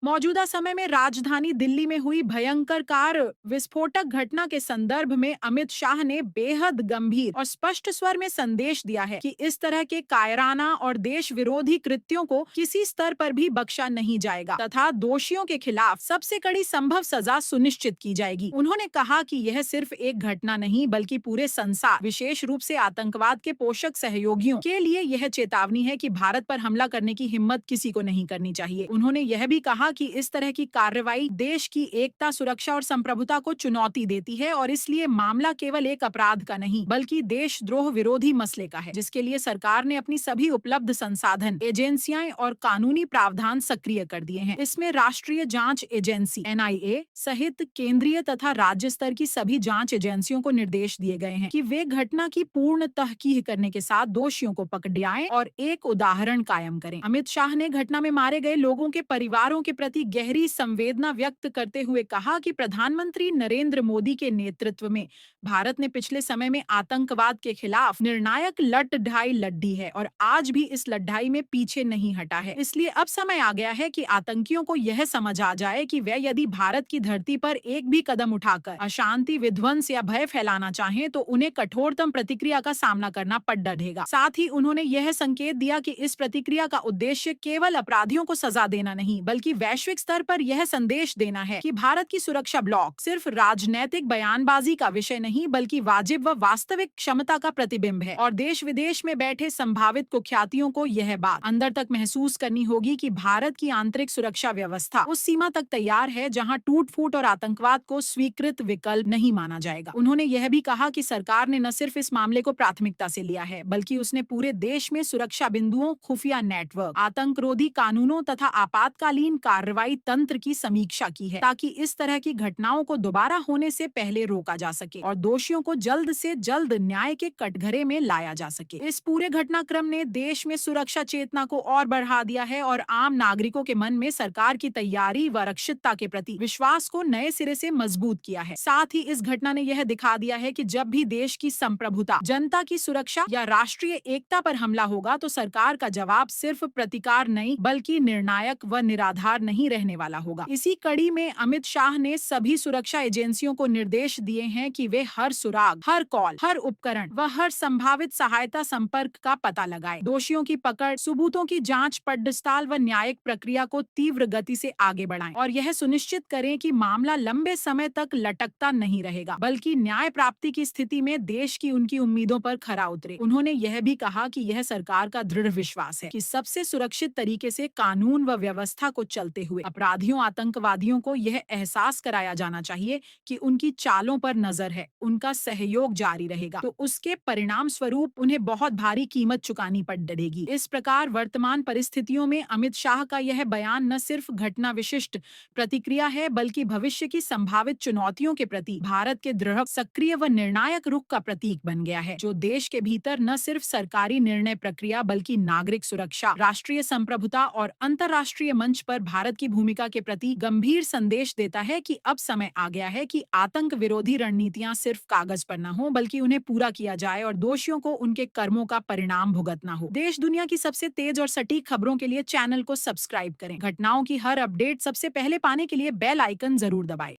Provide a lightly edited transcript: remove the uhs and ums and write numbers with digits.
मौजूदा समय में राजधानी दिल्ली में हुई भयंकर कार विस्फोटक घटना के संदर्भ में अमित शाह ने बेहद गंभीर और स्पष्ट स्वर में संदेश दिया है कि इस तरह के कायराना और देश विरोधी कृत्यों को किसी स्तर पर भी बख्शा नहीं जाएगा तथा दोषियों के खिलाफ सबसे कड़ी संभव सजा सुनिश्चित की जाएगी। उन्होंने कहा कि यह सिर्फ एक घटना नहीं बल्कि पूरे संसार, विशेष रूप से आतंकवाद के पोषक सहयोगियों के लिए यह चेतावनी है कि भारत पर हमला करने की हिम्मत किसी को नहीं करनी चाहिए। उन्होंने यह भी कहा कि इस तरह की कार्रवाई देश की एकता, सुरक्षा और संप्रभुता को चुनौती देती है और इसलिए मामला केवल एक अपराध का नहीं बल्कि देशद्रोह विरोधी मसले का है, जिसके लिए सरकार ने अपनी सभी उपलब्ध संसाधन, एजेंसियां और कानूनी प्रावधान सक्रिय कर दिए हैं। इसमें राष्ट्रीय जांच एजेंसी (एनआईए) सहित केंद्रीय तथा राज्य स्तर की सभी जांच एजेंसियों को निर्देश दिए गए हैं कि वे घटना की पूर्ण तहकीक करने के साथ दोषियों को पकड़ाएं और एक उदाहरण कायम करें। अमित शाह ने घटना में मारे गए लोगों के परिवारों के प्रति गहरी संवेदना व्यक्त करते हुए कहा कि प्रधानमंत्री नरेंद्र मोदी के नेतृत्व में भारत ने पिछले समय में आतंकवाद के खिलाफ निर्णायक लड़ाई लड़ी है और आज भी इस लड़ाई में पीछे नहीं हटा है। इसलिए अब समय आ गया है कि आतंकियों को यह समझ आ जाए कि वे यदि भारत की धरती पर एक भी कदम उठाकर अशांति, विध्वंस या भय फैलाना चाहें तो उन्हें कठोरतम प्रतिक्रिया का सामना करना पड़ डरेगा। साथ ही उन्होंने यह संकेत दिया कि इस प्रतिक्रिया का उद्देश्य केवल अपराधियों को सजा देना नहीं बल्कि वैश्विक स्तर पर यह संदेश देना है कि भारत की सुरक्षा ब्लॉक सिर्फ राजनीतिक बयानबाजी का विषय नहीं बल्कि वाजिब व वास्तविक क्षमता का प्रतिबिंब है। और देश विदेश में बैठे संभावित कुख्यातियों को यह बात अंदर तक महसूस करनी होगी कि भारत की आंतरिक सुरक्षा व्यवस्था उस सीमा तक तैयार है जहां टूट फूट और आतंकवाद को स्वीकृत विकल्प नहीं माना जाएगा। उन्होंने यह भी कहा कि सरकार ने न सिर्फ इस मामले को प्राथमिकता से लिया है बल्कि उसने पूरे देश में सुरक्षा बिंदुओं, खुफिया नेटवर्क, आतंकरोधी कानूनों तथा आपातकालीन कार्रवाई तंत्र की समीक्षा की है ताकि इस तरह की घटनाओं को दोबारा होने से पहले रोका जा सके और दोषियों को जल्द से जल्द न्याय के कटघरे में लाया जा सके। इस पूरे घटनाक्रम ने देश में सुरक्षा चेतना को और बढ़ा दिया है और आम नागरिकों के मन में सरकार की तैयारी व रक्षितता के प्रति विश्वास को नए सिरे से मजबूत किया है। साथ ही इस घटना ने यह दिखा दिया है कि जब भी देश की संप्रभुता, जनता की सुरक्षा या राष्ट्रीय एकता पर हमला होगा तो सरकार का जवाब सिर्फ प्रतिकार नहीं बल्कि निर्णायक व निराधार नहीं रहने वाला होगा। इसी कड़ी में अमित शाह ने सभी सुरक्षा एजेंसियों को निर्देश दिए हैं कि वे हर सुराग, हर कॉल, हर उपकरण व हर संभावित सहायता संपर्क का पता लगाएं, दोषियों की पकड़, सबूतों की जांच पड़ताल व न्यायिक प्रक्रिया को तीव्र गति से आगे बढ़ाएं और यह सुनिश्चित करें कि मामला लंबे समय तक लटकता नहीं रहेगा बल्कि न्याय प्राप्ति की स्थिति में देश की उनकी उम्मीदों पर खरा उतरे। उन्होंने यह भी कहा कि यह सरकार का दृढ़ विश्वास है कि सबसे सुरक्षित तरीके से कानून व व्यवस्था को चलते हुए अपराधियों, आतंकवादियों को यह एहसास कराया जाना चाहिए कि उनकी चालों पर नजर है, उनका सहयोग जारी रहेगा तो उसके परिणाम स्वरूप उन्हें बहुत भारी कीमत चुकानी पड़ डरेगी। इस प्रकार वर्तमान परिस्थितियों में अमित शाह का यह बयान न सिर्फ घटना विशिष्ट प्रतिक्रिया है बल्कि भविष्य की संभावित चुनौतियों के प्रति भारत के दृढ़, सक्रिय व निर्णायक रुख का प्रतीक बन गया है, जो देश के भीतर न सिर्फ सरकारी निर्णय प्रक्रिया बल्कि नागरिक सुरक्षा, राष्ट्रीय संप्रभुता और अंतर्राष्ट्रीय मंच पर भारत की भूमिका के प्रति गंभीर संदेश देता है कि अब समय आ गया है कि आतंक विरोधी रणनीतियां सिर्फ कागज पर न हो बल्कि उन्हें पूरा किया जाए और दोषियों को उनके कर्मों का परिणाम भुगतना हो। देश दुनिया की सबसे तेज और सटीक खबरों के लिए चैनल को सब्सक्राइब करें। घटनाओं की हर अपडेट सबसे पहले पाने के लिए बेल आइकन जरूर दबाएं।